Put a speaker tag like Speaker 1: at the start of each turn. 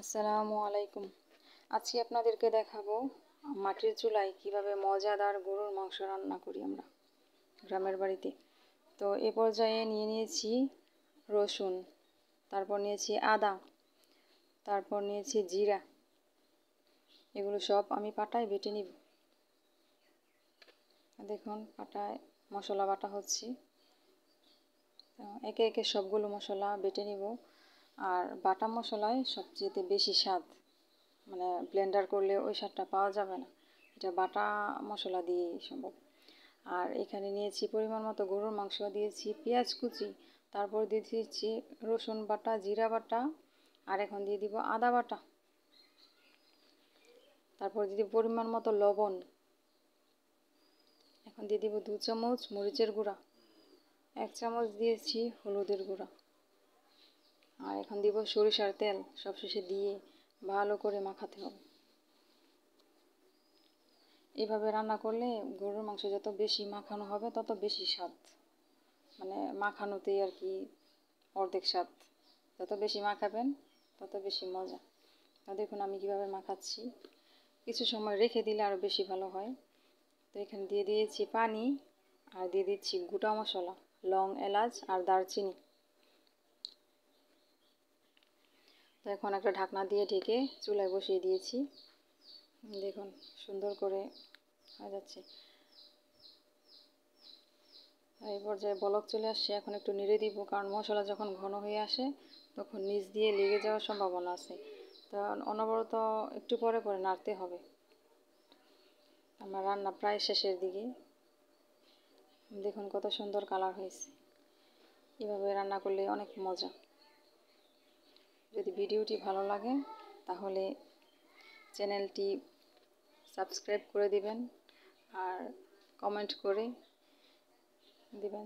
Speaker 1: আসসালামু আলাইকুম। আজকে আপনাদেরকে দেখাবো মাটির চুলায় কিভাবে মজাদার গরুর মাংস রান্না করি আমরা গ্রামের বাড়িতে। তো এ পর্যায়ে নিয়েছি রসুন, তারপর নিয়েছি আদা, তারপর নিয়েছি জিরা। এগুলো সব আমি পাটায় বেটে নিব। দেখুন পাটায় মশলা বাটা হচ্ছে। একে একে সবগুলো মশলা বেটে নিব। আর বাটা মশলায় সবচেয়ে বেশি স্বাদ, মানে ব্লেন্ডার করলে ওই স্বাদটা পাওয়া যাবে না, এটা বাটা মশলা দিয়েই সম্ভব। আর এখানে নিয়েছি পরিমাণ মতো গরুর মাংস, দিয়েছি পেঁয়াজ কুচি, তারপর দিয়ে দিচ্ছি রসুন বাটা, জিরা বাটা, আর এখন দিয়ে দিব আদা বাটা। তারপর দিয়ে দিব পরিমাণ মতো লবণ। এখন দিয়ে দিব 2 চামচ মরিচের গুঁড়া, 1 চামচ দিয়েছি হলুদের গুঁড়া। আর এখন দিব সরিষার তেল, সবশেষে দিয়ে ভালো করে মাখাতে হবে। এভাবে রান্না করলে গরুর মাংস যত বেশি মাখানো হবে তত বেশি স্বাদ, মানে মাখানোতেই আর কি অর্ধেক স্বাদ। যত বেশি মাখাবেন তত বেশি মজা। দেখুন আমি কিভাবে মাখাচ্ছি, কিছু সময় রেখে দিলে আরও বেশি ভালো হয়। তো এখানে দিয়ে দিয়েছি পানি, আর দিয়ে দিচ্ছি গোটা মশলা, লং, এলাচ আর দারচিনি। তো এখন একটা ঢাকনা দিয়ে ঢেকে চুলায় বসিয়ে দিয়েছি। দেখুন সুন্দর করে হয়ে যাচ্ছে। এই পর্যায়ে বলক চলে আসছে, এখন একটু নেড়ে দিব, কারণ মশলা যখন ঘন হয়ে আসে তখন নিচ দিয়ে লেগে যাওয়ার সম্ভাবনা আছে। তো অনবরত একটু পরে পরে নাড়তে হবে। আমার রান্না প্রায় শেষের দিকে। দেখুন কত সুন্দর কালার হয়েছে। এভাবে রান্না করলে অনেক মজা। যদি ভিডিওটি ভালো লাগে তাহলে চ্যানেলটি সাবস্ক্রাইব করে দিবেন আর কমেন্ট করে দিবেন।